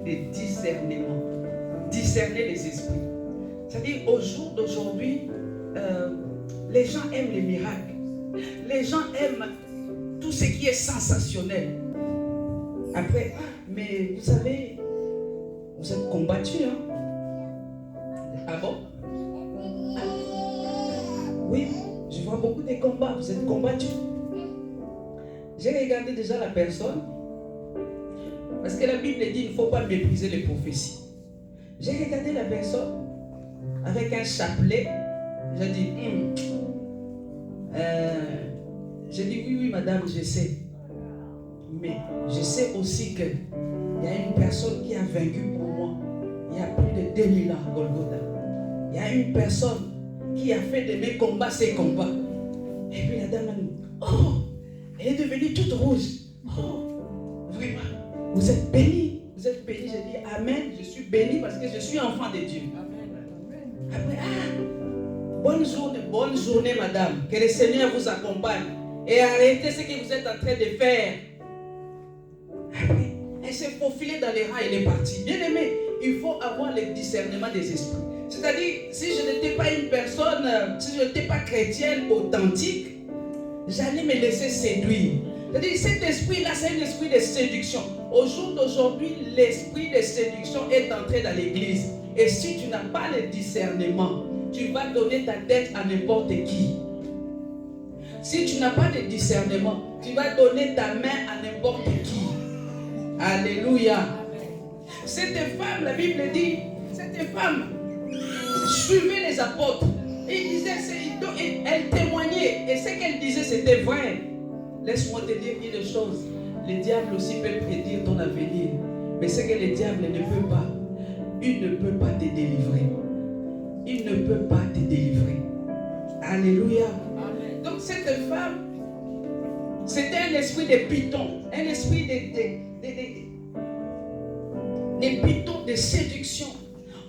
de discernement. Discerner les esprits. C'est-à-dire, au jour d'aujourd'hui, les gens aiment les miracles. Les gens aiment tout ce qui est sensationnel. Après, mais vous savez, vous êtes combattus, hein? Ah bon? Oui, je vois beaucoup de combats, vous êtes combattus. J'ai regardé déjà la personne, parce que la Bible dit qu'il ne faut pas mépriser les prophéties. J'ai regardé la personne avec un chapelet. J'ai dit, oui, madame, je sais. Mais je sais aussi qu'il y a une personne qui a vaincu pour moi. Il y a plus de 2000 ans, Golgotha. Il y a une personne qui a fait de mes combats ses combats. Et puis la dame a dit, elle est devenue toute rouge. Vraiment, vous êtes bénie. Vous êtes bénie. J'ai dit, amen, je suis bénie parce que je suis enfant de Dieu. Après, bonne journée, madame. Que le Seigneur vous accompagne. Et arrêtez ce que vous êtes en train de faire. Après, elle s'est faufilée dans les rangs et elle est partie. Bien aimé, il faut avoir le discernement des esprits. C'est-à-dire, si je n'étais pas une personne, si je n'étais pas chrétienne authentique, j'allais me laisser séduire. C'est-à-dire, cet esprit-là, c'est un esprit de séduction. Au jour d'aujourd'hui, l'esprit de séduction est entré dans l'église. Et si tu n'as pas le discernement, tu vas donner ta tête à n'importe qui. Si tu n'as pas de discernement, tu vas donner ta main à n'importe qui. Alléluia. Cette femme, la Bible dit, cette femme suivait les apôtres. Et il disait, elle témoignait. Et ce qu'elle disait, c'était vrai. Laisse-moi te dire une chose. Le diable aussi peut prédire ton avenir. Mais ce que le diable ne peut pas, il ne peut pas te délivrer. Il ne peut pas te délivrer. Alléluia. Amen. Donc cette femme, c'était un esprit de python. Un esprit de python, de séduction.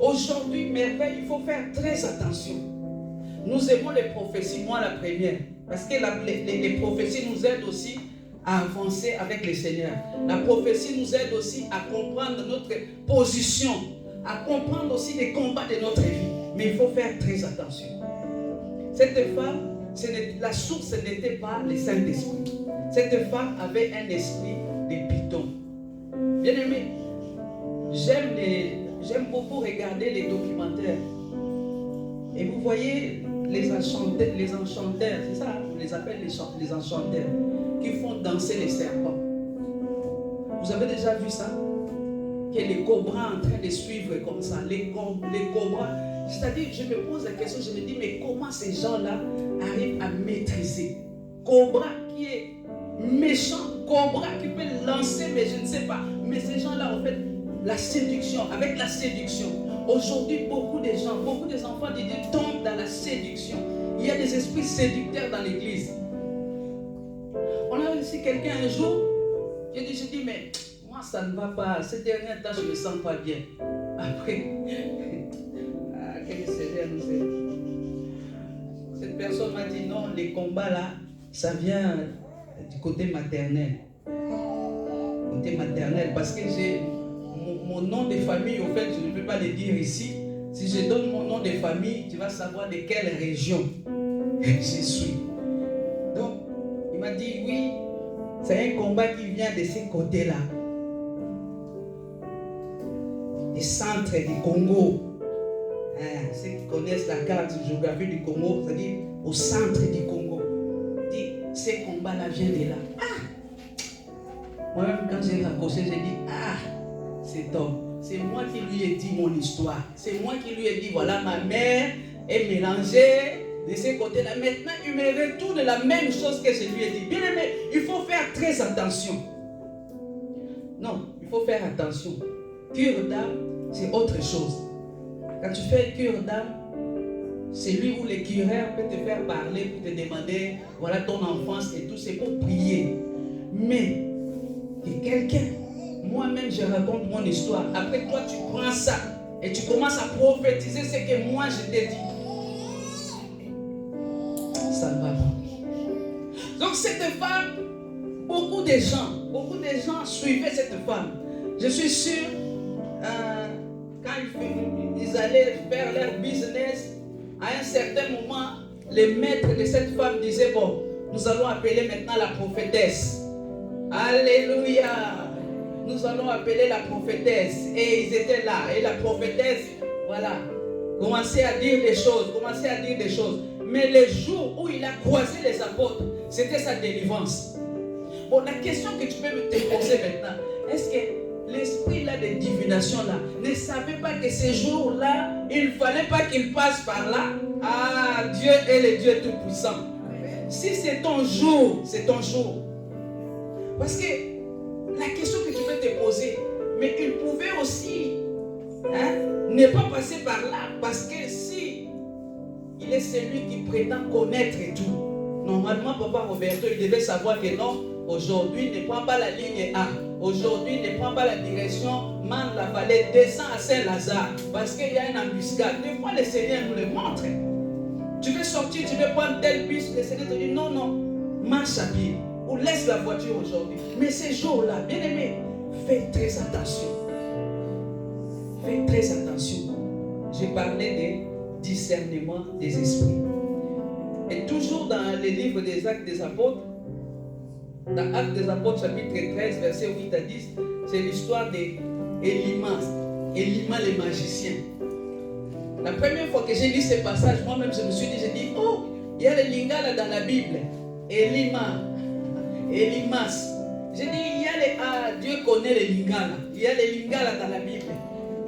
Aujourd'hui, merveille, il faut faire très attention. Nous aimons les prophéties, moi la première. Parce que les prophéties nous aident aussi à avancer avec le Seigneur. La prophétie nous aide aussi à comprendre notre position, à comprendre aussi les combats de notre vie. Mais il faut faire très attention. Cette femme, la source n'était pas le Saint-Esprit. Cette femme avait un esprit de python. Bien aimé, j'aime beaucoup regarder les documentaires. Et vous voyez les enchanteurs, c'est ça, on les appelle les enchanteurs, qui font danser les serpents. Vous avez déjà vu ça? Que les cobras en train de suivre comme ça, les cobras. C'est-à-dire, je me pose la question, je me dis, mais comment ces gens-là arrivent à maîtriser? Cobra qui est méchant, cobra qui peut lancer, mais je ne sais pas. Mais ces gens-là, en fait, avec la séduction. Aujourd'hui, beaucoup de gens, beaucoup des enfants de Dieu tombent dans la séduction. Il y a des esprits séducteurs dans l'église. On a reçu quelqu'un un jour, je dis, mais moi ça ne va pas. Ces derniers temps, je ne me sens pas bien. Après, quel Seigneur nous aide. Cette personne m'a dit, non, les combats là, ça vient du côté maternel. Côté maternel, parce que j'ai mon nom de famille, au fait, je ne peux pas le dire ici. Si je donne mon nom de famille, tu vas savoir de quelle région je suis. Donc, il m'a dit, oui, c'est un combat qui vient de ces côtés-là. Du centre du Congo. Ceux qui connaissent la carte géographique du Congo, c'est-à-dire au centre du Congo. Il dit, ces combats-là viennent de là. Moi-même, quand j'ai raccroché, j'ai dit, cet homme, c'est moi qui lui ai dit mon histoire. C'est moi qui lui ai dit, voilà, ma mère est mélangée de ces côtés-là. Maintenant, il me retourne la même chose que je lui ai dit. Bien aimé, il faut faire très attention. Non, il faut faire attention. Cure d'âme, c'est autre chose. Quand tu fais cure d'âme, c'est lui où le cureur peut te faire parler pour te demander, voilà ton enfance et tout, c'est pour prier. Mais, que quelqu'un, moi-même je raconte mon histoire, après toi tu prends ça et tu commences à prophétiser ce que moi je t'ai dit. Ça ne va pas. Donc cette femme, beaucoup de gens suivaient cette femme. Je suis sûr quand ils allaient faire leur business, à un certain moment, les maîtres de cette femme disaient, bon, nous allons appeler maintenant la prophétesse. Alléluia. Nous allons appeler la prophétesse. Et ils étaient là. Et la prophétesse, voilà, commençait à dire des choses. Mais le jour où il a croisé les apôtres, c'était sa délivrance. Bon, la question que tu peux te poser maintenant, est-ce que l'esprit là de divination là ne savait pas que ce jour-là, il ne fallait pas qu'il passe par là? Ah, Dieu est le Dieu tout-puissant. Si c'est ton jour, c'est ton jour. Parce que la question que tu peux te poser, mais il pouvait aussi ne pas passer par là, parce que si il est celui qui prétend connaître tout, normalement Papa Roberto, il devait savoir que non, aujourd'hui ne prend pas la ligne A, aujourd'hui ne prend pas la direction Man-la-Vallée, descend à Saint-Lazare, parce qu'il y a une embuscade. Des fois le Seigneur nous le montre. Tu veux sortir, tu veux prendre tel bus, le Seigneur te dit non, marche à pied, ou laisse la voiture aujourd'hui. Mais ces jours-là, bien aimé, fais très attention. Fais très attention. J'ai parlé de discernement des esprits. Et toujours dans les livres des Actes des Apôtres, dans Actes des Apôtres, chapitre 13, verset 8 à 10, c'est l'histoire d'Élimas, le magicien. La première fois que j'ai lu ce passage, moi-même je me suis dit, oh, il y a le lingala dans la Bible. Élimas. J'ai dit, il y a les, Dieu connaît les lingala. Il y a les lingala dans la Bible.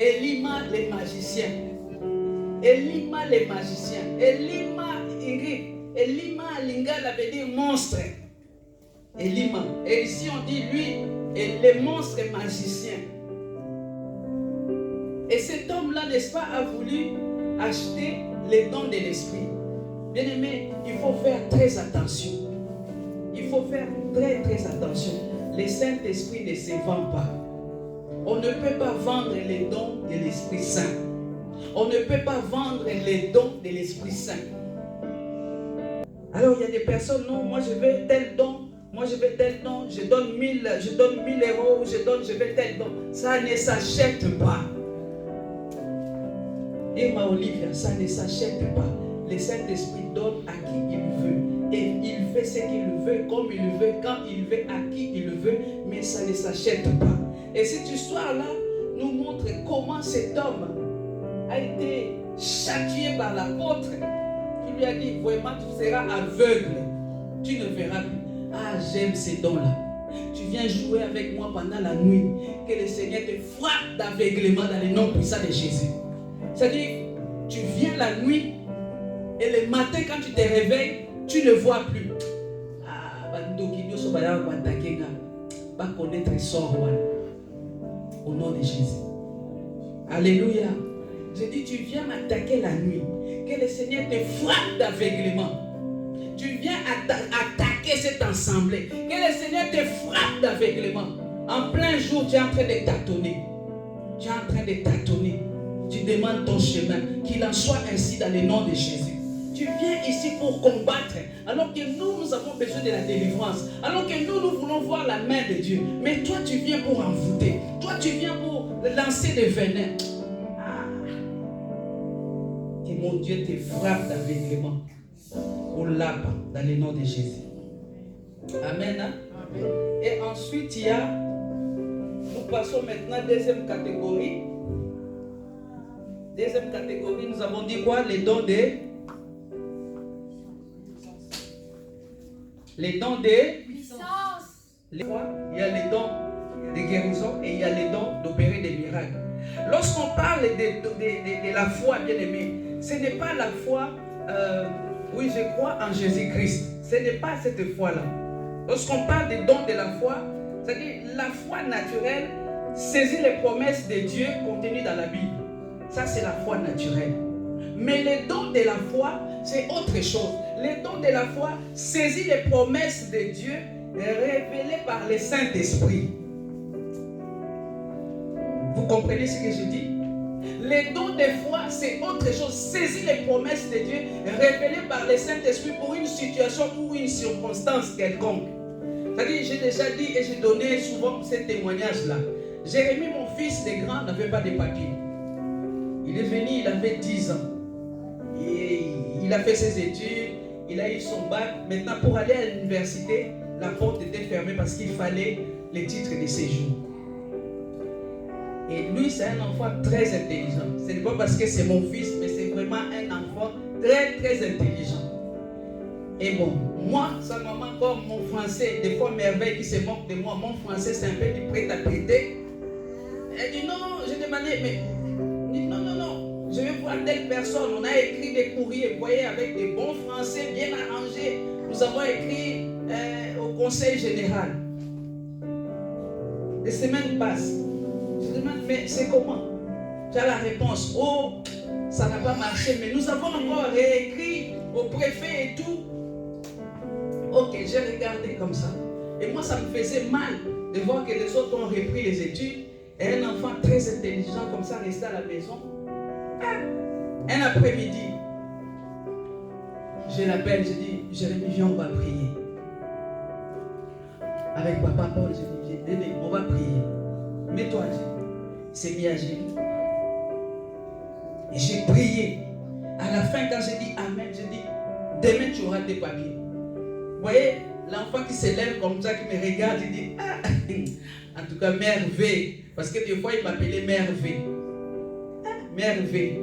Élimas le magicien. Élima lingala veut dire monstre. Élima. Et ici on dit lui, le monstre magicien. Et cet homme-là, n'est-ce pas, a voulu acheter les dons de l'esprit. Bien aimé, il faut faire très attention. Il faut faire très très attention. Le Saint-Esprit ne se vend pas. On ne peut pas vendre les dons de l'Esprit Saint. On ne peut pas vendre les dons de l'Esprit Saint. Alors il y a des personnes, non, moi je veux tel don. Moi je veux tel don, je donne 1000 euros, je veux tel don. Ça ne s'achète pas. Et ma Olivia, ça ne s'achète pas. Le Saint-Esprit donne à qui il veut. Et il fait ce qu'il veut, comme il veut, quand il veut, à qui il veut. Mais ça ne s'achète pas. Et cette histoire-là nous montre comment cet homme a été châtié par l'apôtre. Qui lui a dit, vraiment tu seras aveugle. Tu ne verras plus. Ah, j'aime ces dons-là. Tu viens jouer avec moi pendant la nuit. Que le Seigneur te frappe d'aveuglement dans le nom puissant de Jésus. C'est-à-dire, tu viens la nuit et le matin quand tu te réveilles, tu ne vois plus. Ah, va connaître sort au nom de Jésus. Alléluia. Je dis, tu viens m'attaquer la nuit. Que le Seigneur te frappe d'aveuglement. Tu viens attaquer cette assemblée. Que le Seigneur te frappe d'aveuglement. En plein jour, tu es en train de tâtonner. Tu es en train de tâtonner. Tu demandes ton chemin. Qu'il en soit ainsi dans le nom de Jésus. Tu viens ici pour combattre. Alors que nous avons besoin de la délivrance. Alors que nous voulons voir la main de Dieu. Mais toi, tu viens pour envoûter. Toi, tu viens pour lancer des venins. Que mon Dieu te frappe d'aveuglement. Pour l'âme, dans le nom de Jésus. Amen. Amen. Et ensuite, il y a, nous passons maintenant à la deuxième catégorie. Deuxième catégorie, nous avons dit quoi? Les dons de puissance. Il y a les dons de guérison et il y a les dons d'opérer des miracles. Lorsqu'on parle de la foi, bien aimé, ce n'est pas la foi, oui, je crois en Jésus-Christ. Ce n'est pas cette foi-là. Lorsqu'on parle des dons de la foi, c'est-à-dire la foi naturelle saisit les promesses de Dieu contenues dans la Bible. Ça, c'est la foi naturelle. Mais les dons de la foi, c'est autre chose. Les dons de la foi saisissent les promesses de Dieu révélées par le Saint-Esprit. Vous comprenez ce que je dis? Les dons de foi, c'est autre chose. Saisis les promesses de Dieu révélées par le Saint-Esprit pour une situation ou une circonstance quelconque. C'est-à-dire, j'ai déjà dit et j'ai donné souvent ce témoignage-là. Jérémie, mon fils, les grands, n'avait pas de papiers. Il est venu, il avait 10 ans. Et il a fait ses études, il a eu son bac. Maintenant, pour aller à l'université, la porte était fermée parce qu'il fallait les titres de séjour. Et lui, c'est un enfant très intelligent. Ce n'est pas parce que c'est mon fils, mais c'est vraiment un enfant très, très intelligent. Et bon, moi, sa maman, comme mon français, des fois merveille qui se moque de moi, mon français, c'est un peu du prêt-à-prêter. Elle dit non, j'ai demandé, mais non, non, non, je vais voir telle personne. On a écrit des courriers, vous voyez, avec des bons français bien arrangés. Nous avons écrit au conseil général. Les semaines passent. Je demande, mais c'est comment? Tu as la réponse. Oh, ça n'a pas marché, mais nous avons encore réécrit au préfet et tout. Ok, j'ai regardé comme ça. Et moi, ça me faisait mal de voir que les autres ont repris les études. Et un enfant très intelligent comme ça restait à la maison. Un après-midi, je l'appelle, je dis, Jérémie, viens, on va prier. Avec papa Paul, je dis, on va prier. Mets-toi à genoux. C'est mis à genoux. Et j'ai prié. À la fin, quand j'ai dit Amen, j'ai dit, demain tu auras tes papiers. Vous voyez, l'enfant qui se lève comme ça, qui me regarde, il dit, ah, en tout cas, Mère V. Parce que des fois, il m'appelait Mère V. Mère V.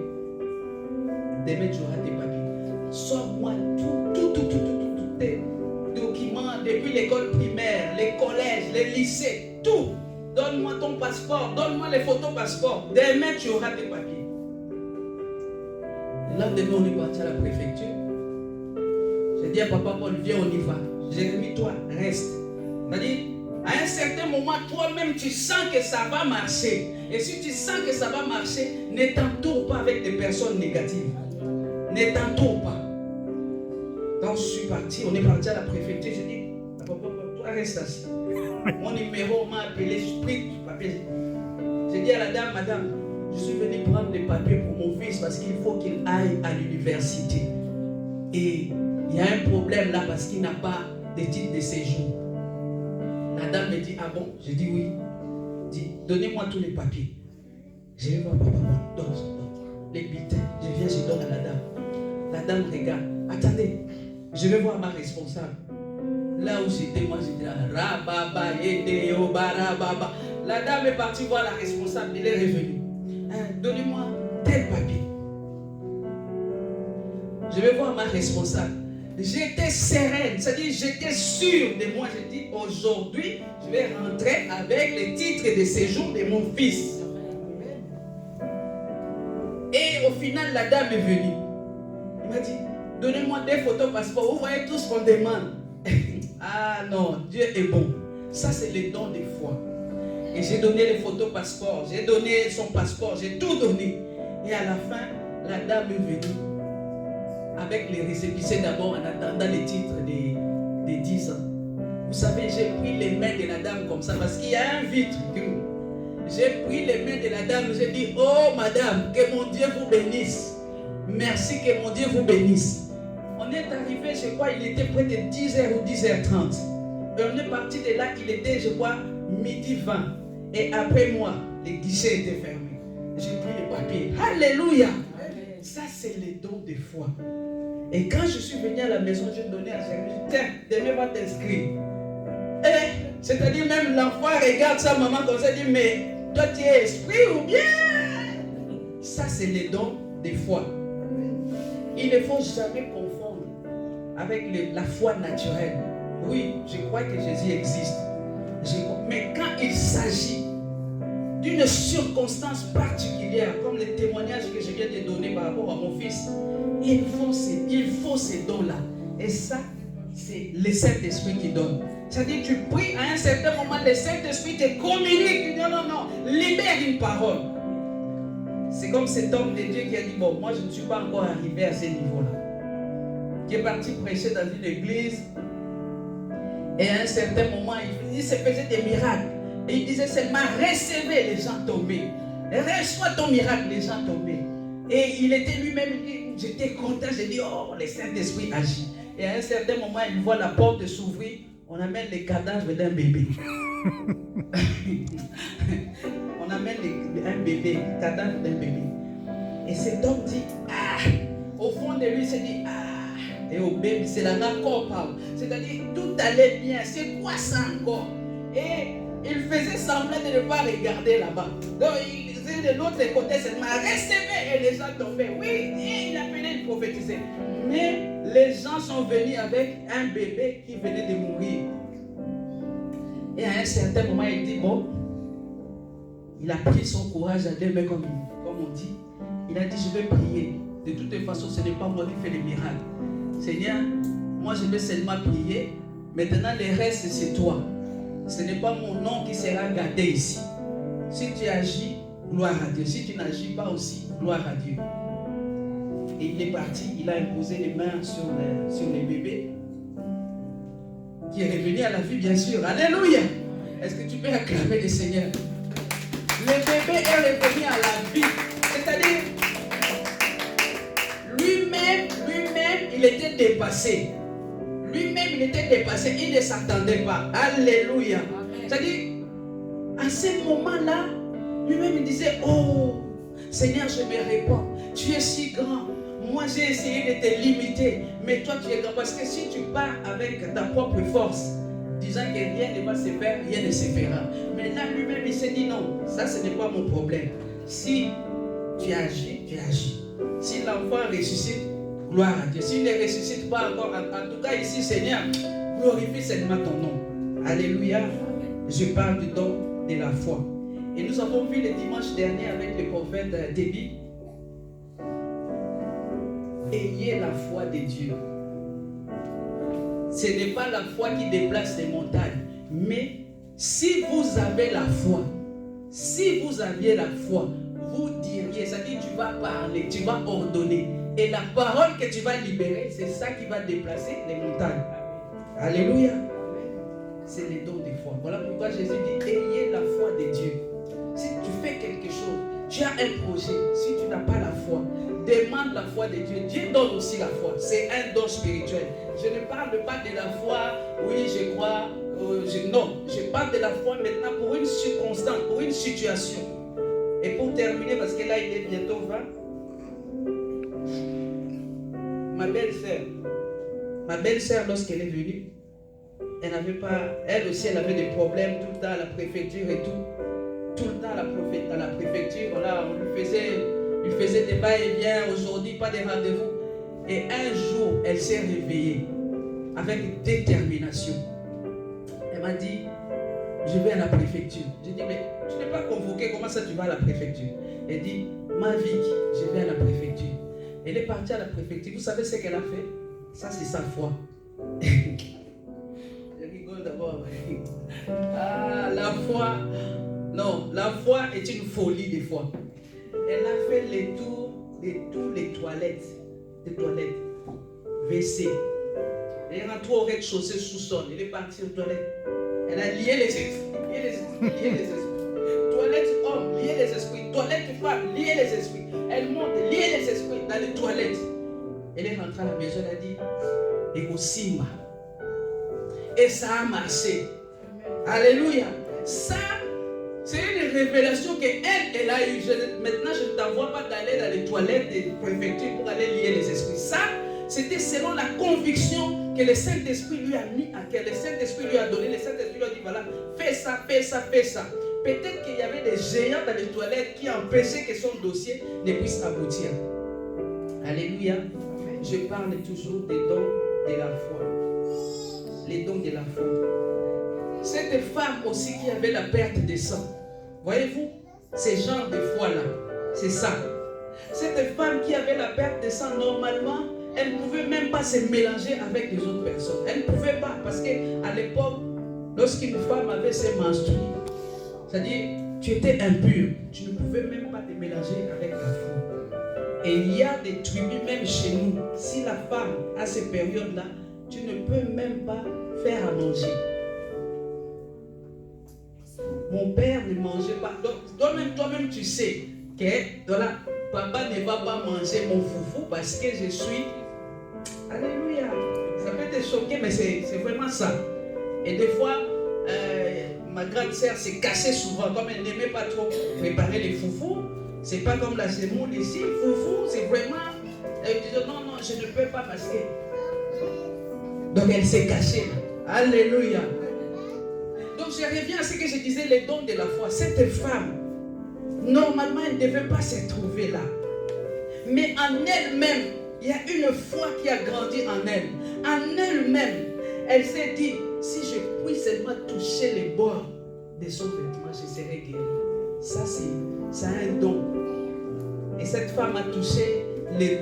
Demain, tu auras tes papiers. Sors-moi tous tes documents, depuis l'école primaire, les collèges, les lycées, tout. Donne-moi ton passeport, donne-moi les photos passeport. Demain, tu auras tes papiers. Le lendemain, on est parti à la préfecture. J'ai dit à papa Paul, viens, on y va. Jérémie, toi, reste. Il m'a dit, à un certain moment, toi-même, tu sens que ça va marcher. Et si tu sens que ça va marcher, ne t'entoure pas avec des personnes négatives. Ne t'entoure pas. Donc, je suis parti, on est parti à la préfecture. J'ai dit, papa Paul, toi, reste assis. Mon numéro m'a appelé, je pris du papier. J'ai dit à la dame, madame, je suis venu prendre des papiers pour mon fils parce qu'il faut qu'il aille à l'université. Et il y a un problème là parce qu'il n'a pas de titre de séjour. La dame me dit, ah bon? J'ai dit oui. Dit, donnez-moi tous les papiers. Je vais voir papa, donne. Les bulletins. Je viens, je donne à la dame. La dame regarde. Attendez, je vais voir ma responsable. Là où j'étais, moi j'étais là. Rababa, yedeo, barababa. La dame est partie voir la responsable. Elle est revenue. Donnez-moi tel papier. Je vais voir ma responsable. J'étais sereine, c'est-à-dire j'étais sûre de moi. J'ai dit aujourd'hui, je vais rentrer avec les titres de séjour de mon fils. Et au final, la dame est venue. Il m'a dit, donnez-moi des photos passeport. Vous voyez tout ce qu'on demande. Ah non, Dieu est bon. Ça, c'est le don des foi. Et j'ai donné les photos passeport. J'ai donné son passeport. J'ai tout donné. Et à la fin, la dame est venue. Avec les récépissés d'abord en attendant les titres des 10 ans. Vous savez, j'ai pris les mains de la dame comme ça parce qu'il y a un vitre. J'ai pris les mains de la dame. J'ai dit, oh madame, que mon Dieu vous bénisse. Merci, que mon Dieu vous bénisse. On est arrivé, je crois, il était près de 10h ou 10h30. Et on est parti de là, il était, je crois, midi 20. Et après moi, les guichets étaient fermés. J'ai pris les papiers. Alléluia. Ça, c'est les dons de foi. Et quand je suis venu à la maison, je donnais à Jérémie. Tiens, demain va t'inscrire. C'est-à-dire même l'enfant regarde sa maman comme ça, dit, mais toi tu es esprit ou bien? Ça, c'est les dons de foi. Il ne faut jamais confondre avec la foi naturelle. Oui, je crois que Jésus existe. Mais quand il s'agit d'une circonstance particulière, comme les témoignages que je viens de donner par rapport à mon fils, il faut ces dons-là. Et ça, c'est le Saint-Esprit qui donne. C'est-à-dire, tu pries à un certain moment, le Saint-Esprit te communique. Non, libère une parole. C'est comme cet homme de Dieu qui a dit, bon, moi je ne suis pas encore arrivé à ce niveau-là. Qui est parti prêcher dans une église. Et à un certain moment, il se faisait des miracles. Et il disait seulement, recevez, les gens tombaient. Reçois ton miracle, les gens tombaient. Et il était lui-même, j'étais content, j'ai dit, oh, le Saint-Esprit agit. Et à un certain moment, il voit la porte s'ouvrir, on amène les cadavres d'un bébé. On amène un bébé, cadavre d'un bébé. Et cet homme dit, ah, au fond de lui, il se dit, ah, et au bébé, c'est la encore parle. C'est-à-dire, tout allait bien. C'est quoi ça encore? Et il faisait semblant de ne pas regarder là-bas. Donc, il disait de l'autre côté seulement, recevez, et les gens tombaient. Oui, et il appelait, il prophétisait. Mais les gens sont venus avec un bébé qui venait de mourir. Et à un certain moment, il dit, bon, il a pris son courage à deux mains, comme on dit. Il a dit, je vais prier. De toute façon, ce n'est pas moi qui fais les miracles. Seigneur, moi je vais seulement prier. Maintenant, le reste, c'est toi. Ce n'est pas mon nom qui sera gâté ici. Si tu agis, gloire à Dieu. Si tu n'agis pas aussi, gloire à Dieu. Et il est parti, il a imposé les mains sur les bébés, qui est revenu à la vie, bien sûr. Alléluia. Est-ce que tu peux acclamer le Seigneur? Le bébé est revenu à la vie. C'est-à-dire, lui-même, il était dépassé. Lui-même, il était dépassé. Il ne s'attendait pas. Alléluia. C'est-à-dire, à ce moment-là, lui-même, il disait, oh, Seigneur, je me réponds. Tu es si grand. Moi, j'ai essayé de te limiter. Mais toi, tu es grand. Parce que si tu pars avec ta propre force, disant que rien ne va se faire, rien ne se fera. Mais là, lui-même, il s'est dit, non, ça, ce n'est pas mon problème. Si tu agis, tu agis. Si l'enfant ressuscite, gloire à Dieu. S'il ne ressuscite pas encore, en tout cas ici, Seigneur, glorifie seulement ton nom. Alléluia. Je parle du don de la foi. Et nous avons vu le dimanche dernier avec le prophète Déby. Ayez la foi de Dieu. Ce n'est pas la foi qui déplace les montagnes. Mais si vous avez la foi, si vous aviez la foi, vous diriez, c'est-à-dire tu vas parler, tu vas ordonner. Et la parole que tu vas libérer, c'est ça qui va déplacer les montagnes. Alléluia. C'est les dons de foi. Voilà pourquoi Jésus dit, ayez la foi de Dieu. Si tu fais quelque chose, tu as un projet, si tu n'as pas la foi, demande la foi de Dieu. Dieu donne aussi la foi. C'est un don spirituel. Je ne parle pas de la foi, oui, je crois, non. Je parle de la foi maintenant pour une circonstance, pour une situation. Et pour terminer, parce que là, il est bientôt 20. Ma belle-sœur, lorsqu'elle est venue, elle aussi, elle avait des problèmes tout le temps à la préfecture et tout. Tout le temps à la préfecture, voilà, on lui faisait des va-et-vient, aujourd'hui pas de rendez-vous. Et un jour, elle s'est réveillée avec détermination. Elle m'a dit, je vais à la préfecture. J'ai dit, mais tu n'es pas convoqué, comment ça tu vas à la préfecture? Elle dit, ma vie, je vais à la préfecture. Elle est partie à la préfecture. Vous savez ce qu'elle a fait? Ça, c'est sa foi. Je rigole d'abord. Ah, la foi. Non, la foi est une folie des fois. Elle a fait les tours de toutes les toilettes. WC. Elle est rentrée au rez-de-chaussée sous-sol. Elle est partie aux toilettes. Elle a lié les esprits. Toilettes hommes, lier les esprits. Toilettes femmes, lier les esprits. Elle monte, lier les esprits dans les toilettes. Elle est rentrée à la maison, elle a dit, Ego-Sima. Et ça a marché. Alléluia. Ça, c'est une révélation qu'elle a eue. Maintenant, je ne t'envoie pas d'aller dans les toilettes des préfectures pour aller lier les esprits. Ça, c'était selon la conviction que le Saint-Esprit lui a mis, que le Saint-Esprit lui a donné. Le Saint-Esprit lui a dit, voilà, fais ça, fais ça, fais ça. Peut-être qu'il y avait des géants dans les toilettes qui empêchaient que son dossier ne puisse aboutir. Alléluia. Je parle toujours des dons de la foi. Les dons de la foi. Cette femme aussi qui avait la perte de sang. Voyez-vous, ce genre de foi-là, c'est ça. Cette femme qui avait la perte de sang, normalement, elle ne pouvait même pas se mélanger avec les autres personnes. Elle ne pouvait pas, parce qu'à l'époque, lorsqu'une femme avait ses menstrues, c'est-à-dire, tu étais impur, tu ne pouvais même pas te mélanger avec la foi. Et il y a des tribus, même chez nous, si la femme a ces périodes-là, tu ne peux même pas faire à manger. Mon père ne mangeait pas. Donc, toi-même, tu sais que voilà, papa ne va pas manger mon foufou parce que je suis. Alléluia. Ça peut te choquer, mais c'est vraiment ça. Et des fois, ma grande sœur s'est cassée souvent, comme elle n'aimait pas trop préparer les foufous. C'est pas comme la semoule ici, foufou, c'est vraiment. Elle disait non, non, je ne peux pas parce que. Donc elle s'est cachée. Alléluia. Donc je reviens à ce que je disais, les dons de la foi. Cette femme, normalement, elle ne devait pas se trouver là. Mais en elle-même, il y a une foi qui a grandi en elle. En elle-même, elle s'est dit, si je puis seulement toucher les bords de son vêtement, je serai guérie. Ça a un don. Et cette femme a touché les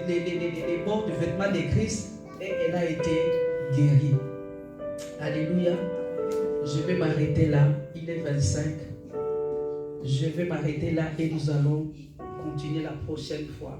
bords du vêtement de Christ et elle a été guérie. Alléluia. Je vais m'arrêter là. Il est 25. Je vais m'arrêter là et nous allons continuer la prochaine fois.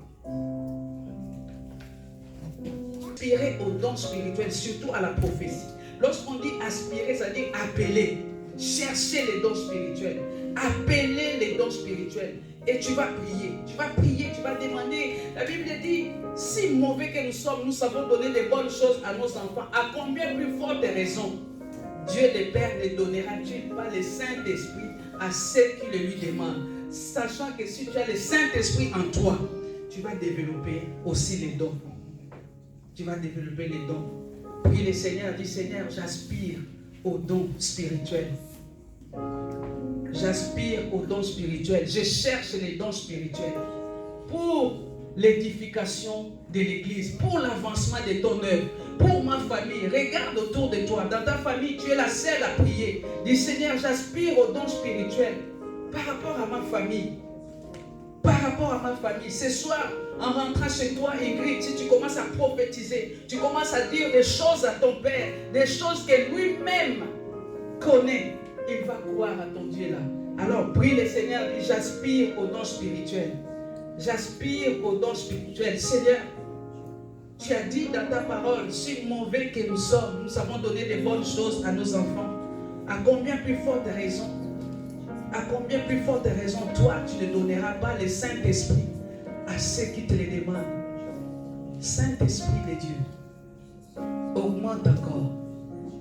Aspirer aux dons spirituels, surtout à la prophétie. Lorsqu'on dit aspirer, ça veut dire appeler. Chercher les dons spirituels. Appeler les dons spirituels. Et tu vas prier. Tu vas prier, tu vas demander. La Bible dit, si mauvais que nous sommes, nous savons donner des bonnes choses à nos enfants. À combien plus forte raison Dieu le Père ne donnera-t-il pas le Saint-Esprit à ceux qui le lui demandent, sachant que si tu as le Saint-Esprit en toi, tu vas développer aussi les dons. Tu vas développer les dons. Puis le Seigneur dit, Seigneur, j'aspire aux dons spirituels. J'aspire aux dons spirituels. Je cherche les dons spirituels pour l'édification de l'Église, pour l'avancement de ton œuvre, pour ma famille. Regarde autour de toi. Dans ta famille, tu es la seule à prier. Dis, Seigneur, j'aspire aux dons spirituels par rapport à ma famille. Par rapport à ma famille. Ce soir, en rentrant chez toi, Ingrid, si tu commences à prophétiser, tu commences à dire des choses à ton Père, des choses que lui-même connaît, il va croire à ton Dieu là. Alors, prie le Seigneur, dit, j'aspire aux dons spirituels. J'aspire aux dons spirituels. Seigneur, tu as dit dans ta parole, si mauvais que nous sommes, nous savons donner des bonnes choses à nos enfants. À combien plus forte raison, toi, tu ne donneras pas le Saint-Esprit à ceux qui te le demandent. Saint-Esprit de Dieu, augmente encore.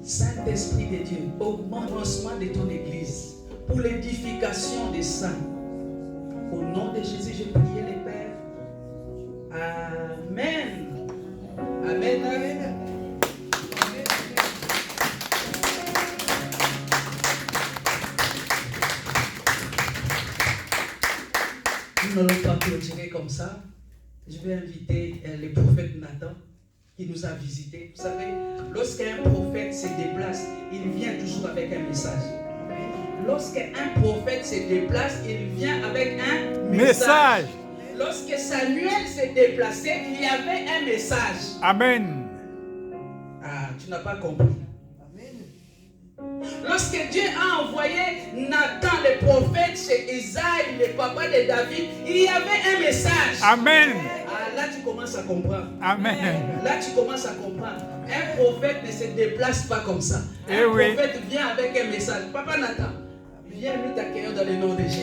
Saint-Esprit de Dieu, augmente l'avancement de ton Église pour l'édification des saints. Au nom de Jésus, je prie le Père. Amen. Amen. Amen. Nous n'allons pas clôturer comme ça. Je vais inviter le prophète Nathan qui nous a visités. Vous savez, lorsqu'un prophète se déplace, il vient toujours avec un message. Lorsqu'un prophète se déplace, il vient avec un message. Lorsque Samuel s'est déplacé, il y avait un message. Amen. Ah, tu n'as pas compris. Lorsque Dieu a envoyé Nathan, le prophète, chez Isaïe, le papa de David, il y avait un message. Amen. Ah, là, tu commences à comprendre. Amen. Là, tu commences à comprendre. Un prophète ne se déplace pas comme ça. Un prophète vient avec un message. Papa Nathan, viens nous t'accueillir dans le nom de Jésus.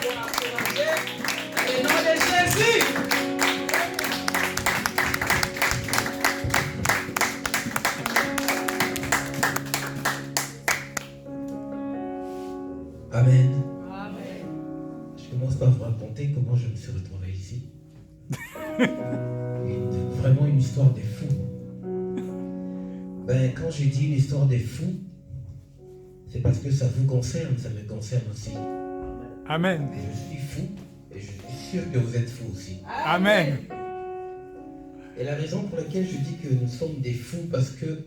Dans le nom de Jésus. Amen. Je commence par vous raconter comment je me suis retrouvé ici. Vraiment une histoire des fous. Quand j'ai dit l'histoire des fous, c'est parce que ça vous concerne, ça me concerne aussi. Amen. Je suis fou et je suis sûr que vous êtes fous aussi. Amen. Et la raison pour laquelle je dis que nous sommes des fous, parce que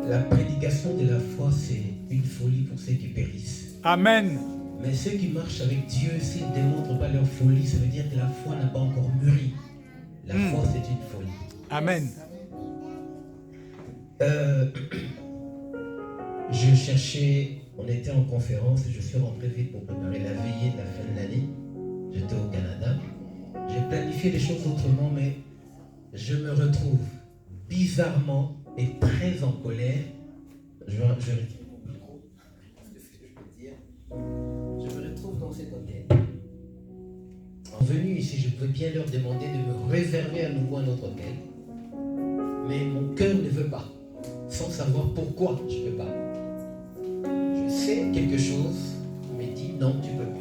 la prédication de la foi, c'est une folie pour ceux qui périssent. Amen. Mais ceux qui marchent avec Dieu, s'ils ne démontrent pas leur folie, ça veut dire que la foi n'a pas encore mûri. La foi, c'est une folie. Amen. Je cherchais, on était en conférence et je suis rentré vite pour préparer la veillée de la fin de l'année. J'étais au Canada. J'ai planifié les choses autrement, mais je me retrouve bizarrement et très en colère. Je me retrouve dans cet hôtel. En venu ici, je pouvais bien leur demander de me réserver à nouveau un autre hôtel. Mais mon cœur ne veut pas. Sans savoir pourquoi je ne peux pas. Je sais quelque chose, il m'a dit non, tu ne peux pas.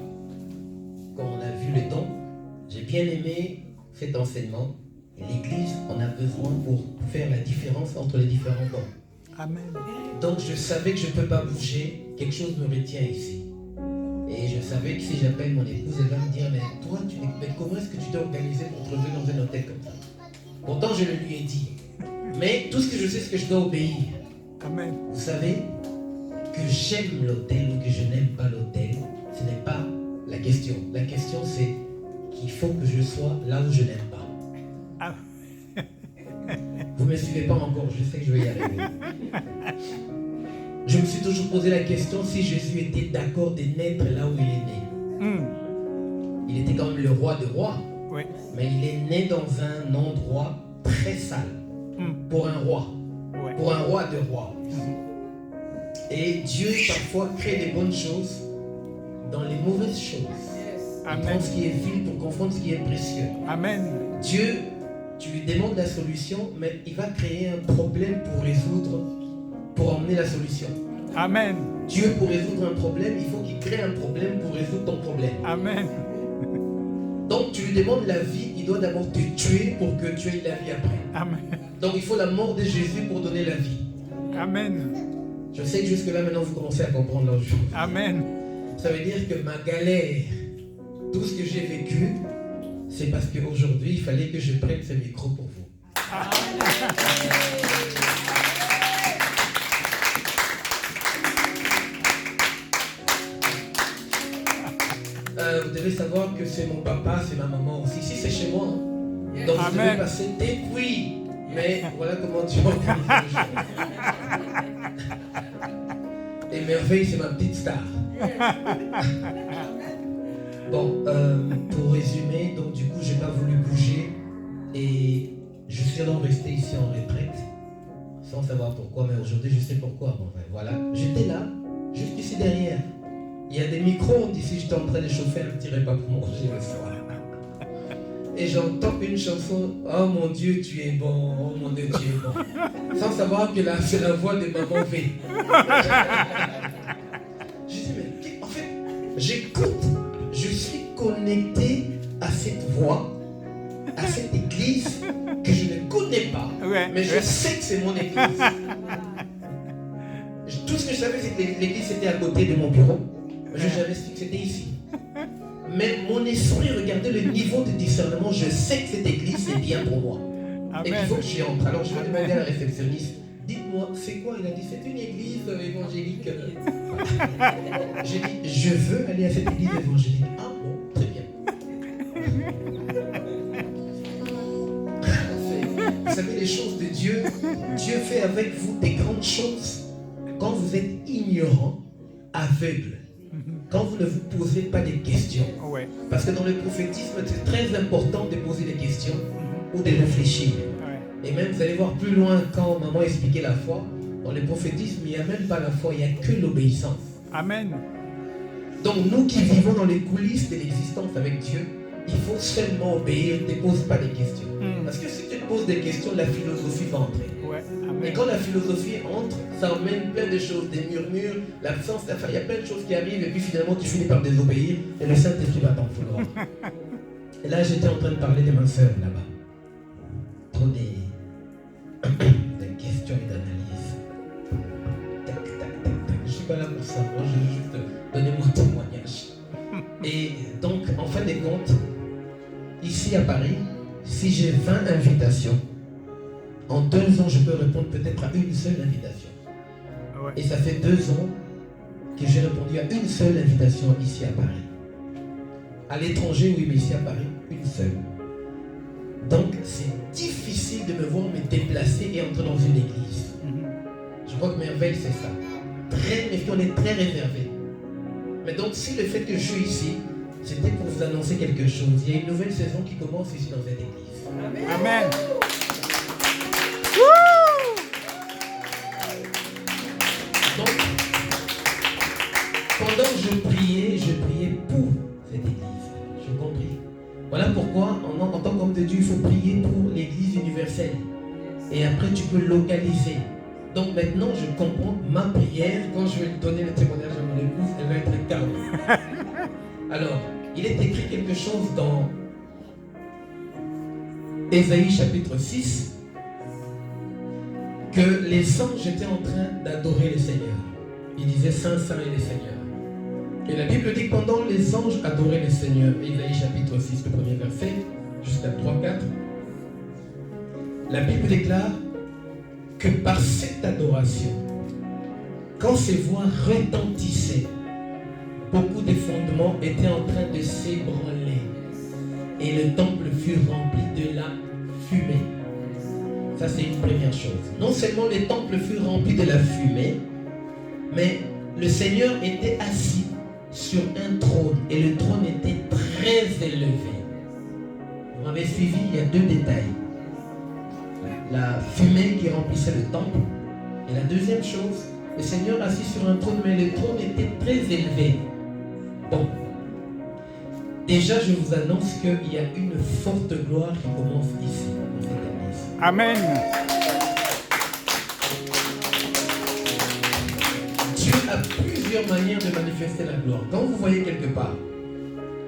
Quand on a vu le don, j'ai bien aimé cet enseignement. L'Église en a besoin pour faire la différence entre les différents dons. Amen. Donc je savais que je ne peux pas bouger, quelque chose me retient ici. Et je savais que si j'appelle mon épouse, elle va me dire, mais toi, mais comment est-ce que tu t'es organisé pour te retrouver dans un hôtel comme ça? Pourtant, je le lui ai dit. Mais tout ce que je sais, c'est que je dois obéir. Amen. Vous savez, que j'aime l'hôtel ou que je n'aime pas l'hôtel, ce n'est pas la question. La question, c'est qu'il faut que je sois là où je n'aime pas. Ah. Vous ne me suivez pas encore, je sais que je vais y arriver. Je me suis toujours posé la question si Jésus était d'accord de naître là où il est né. Il était quand même le roi des rois. Oui. Mais il est né dans un endroit très sale. Pour un roi. Ouais. Pour un roi de rois. Et Dieu parfois crée des bonnes choses dans les mauvaises choses. Il Amen. prend ce qui est vil pour confondre ce qui est précieux. Amen. Dieu, tu lui demandes la solution, mais il va créer un problème pour emmener la solution. Amen. Dieu, pour résoudre un problème, il faut qu'il crée un problème pour résoudre ton problème. Amen. Donc tu lui demandes la vie, il doit d'abord te tuer pour que tu aies la vie après. Amen. Donc il faut la mort de Jésus pour donner la vie. Amen. Je sais que jusque là maintenant vous commencez à comprendre la chose. Amen. Ça veut dire que ma galère, tout ce que j'ai vécu, c'est parce qu'aujourd'hui il fallait que je prenne ce micro pour vous. Vous devez savoir que c'est mon papa, c'est ma maman aussi. Si c'est chez moi, hein. Donc je devais passer depuis. Mais voilà comment Dieu organise les choses. Et Merveille, c'est ma petite star. Bon, pour résumer, donc du coup, j'ai pas voulu bouger et je suis alors resté ici en retraite, sans savoir pourquoi, mais aujourd'hui je sais pourquoi. Bon, ben, voilà, j'étais là, juste ici derrière. Il y a des micro-ondes ici, j'étais en train de chauffer un petit repas pour manger le soir. Et j'entends une chanson, oh mon Dieu, tu es bon, oh mon Dieu, tu es bon. Sans savoir que là, c'est la voix de maman V. Je dis, mais en fait, j'écoute, je suis connecté à cette voix, à cette église que je ne connais pas, mais je sais que c'est mon église. Tout ce que je savais, c'est que l'église était à côté de mon bureau. Je savais que c'était ici. Mais mon esprit regardait le niveau de discernement. Je sais que cette église est bien pour moi. Amen. Et qu'il faut que j'y entre. Alors je vais demander à la réceptionniste, dites-moi, c'est quoi? Il a dit, c'est une église évangélique. J'ai dit, je veux aller à cette église évangélique. Ah bon, très bien. Vous savez, les choses de Dieu, Dieu fait avec vous des grandes choses quand vous êtes ignorant, aveugle. Quand vous ne vous posez pas des questions. Ouais. Parce que dans le prophétisme, c'est très important de poser des questions ou de réfléchir. Ouais. Et même, vous allez voir plus loin quand maman expliquait la foi. Dans le prophétisme, il n'y a même pas la foi, il n'y a que l'obéissance. Amen. Donc nous qui vivons dans les coulisses de l'existence avec Dieu, il faut seulement obéir, ne te pose pas des questions. Parce que si tu te poses des questions, la philosophie va entrer. Ouais. Et quand la philosophie entre, ça emmène plein de choses, des murmures, l'absence, enfin, il y a plein de choses qui arrivent et puis finalement tu finis par désobéir et le Saint-Esprit va t'en vouloir. Et là j'étais en train de parler de ma soeur là-bas. Trop des questions et d'analyse. Tac, tac, tac, tac. Je ne suis pas là pour ça, moi je vais juste donner mon témoignage. Et donc en fin de compte, ici à Paris, si j'ai 20 invitations, en 2 ans, je peux répondre peut-être à une seule invitation. Ouais. Et ça fait 2 ans que j'ai répondu à une seule invitation ici à Paris. À l'étranger, oui, mais ici à Paris, une seule. Donc, c'est difficile de me voir me déplacer et entrer dans une église. Je crois que Merveille, c'est ça. Et puis on est très réservé. Mais donc, si le fait que je suis ici, c'était pour vous annoncer quelque chose. Il y a une nouvelle saison qui commence ici dans cette église. Amen. Amen. Donc, pendant que je priais pour cette église. J'ai compris. Voilà pourquoi, en tant qu'homme de Dieu, il faut prier pour l'église universelle. Et après, tu peux localiser. Donc maintenant, je comprends ma prière. Quand je vais donner le témoignage à mon épouse, elle va être calme. Alors, il est écrit quelque chose dans Ésaïe chapitre 6, que les anges étaient en train d'adorer le Seigneur. Il disait Saint, Saint est le Seigneur. Et la Bible dit que pendant les anges adoraient le Seigneur, Ésaïe chapitre 6, le premier verset, jusqu'à 3-4, la Bible déclare que par cette adoration, quand ces voix retentissaient, beaucoup de fondements étaient en train de s'ébranler et le temple fut rempli de la fumée. Ça, c'est une première chose. Non seulement le temple fut rempli de la fumée, mais le Seigneur était assis sur un trône et le trône était très élevé. Vous m'avez suivi, il y a deux détails. La fumée qui remplissait le temple. Et la deuxième chose, le Seigneur assis sur un trône, mais le trône était très élevé. Bon. Déjà, je vous annonce qu'il y a une forte gloire qui commence ici, dans cette église. Amen. Dieu a plusieurs manières de manifester la gloire. Quand vous voyez quelque part,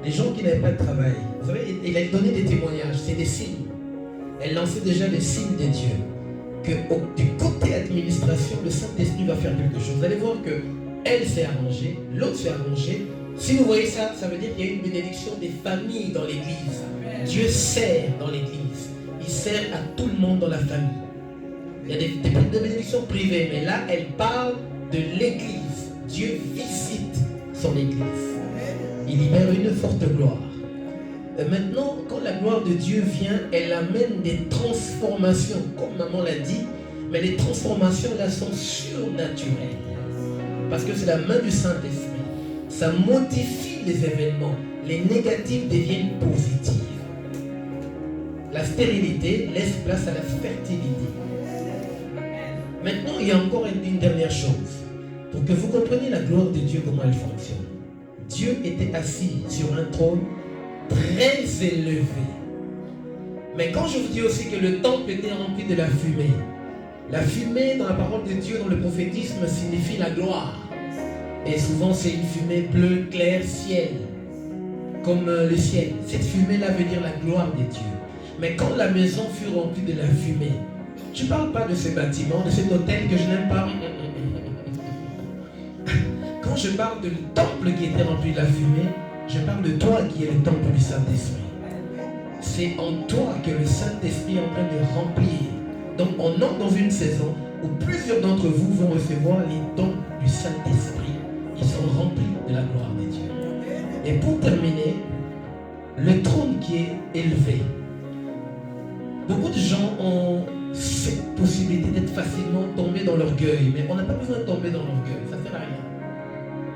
les gens qui n'avaient pas de travail, vous savez, il a donné des témoignages, c'est des signes. Elle lançait déjà les signes de Dieu. Que du côté administration, le Saint-Esprit va faire quelque chose. Vous allez voir que elle s'est arrangée, l'autre s'est arrangé. Si vous voyez ça, ça veut dire qu'il y a une bénédiction des familles dans l'église. Dieu sert dans l'église. Il sert à tout le monde dans la famille. Il y a des bénédictions privées, mais là, elle parle de l'église. Dieu visite son église. Il libère une forte gloire. Maintenant, quand la gloire de Dieu vient, elle amène des transformations, comme maman l'a dit, mais les transformations là sont surnaturelles. Parce que c'est la main du Saint-Esprit. Ça modifie les événements. Les négatifs deviennent positifs. La stérilité laisse place à la fertilité. Maintenant, il y a encore une dernière chose. Pour que vous compreniez la gloire de Dieu, comment elle fonctionne. Dieu était assis sur un trône très élevé. Mais quand je vous dis aussi que le temple était rempli de la fumée dans la parole de Dieu, dans le prophétisme, signifie la gloire. Et souvent c'est une fumée bleu clair ciel, comme le ciel. Cette fumée-là veut dire la gloire de Dieu. Mais quand la maison fut remplie de la fumée, je ne parle pas de ce bâtiment, de cet hôtel que je n'aime pas. Quand je parle du temple qui était rempli de la fumée, je parle de toi qui es le temple du Saint-Esprit. C'est en toi que le Saint-Esprit est en train de remplir. Donc on entre dans une saison où plusieurs d'entre vous vont recevoir les dons du Saint-Esprit. Ils sont remplis de la gloire de Dieu. Et pour terminer, le trône qui est élevé. Beaucoup de gens ont cette possibilité d'être facilement tombés dans l'orgueil, mais on n'a pas besoin de tomber dans l'orgueil.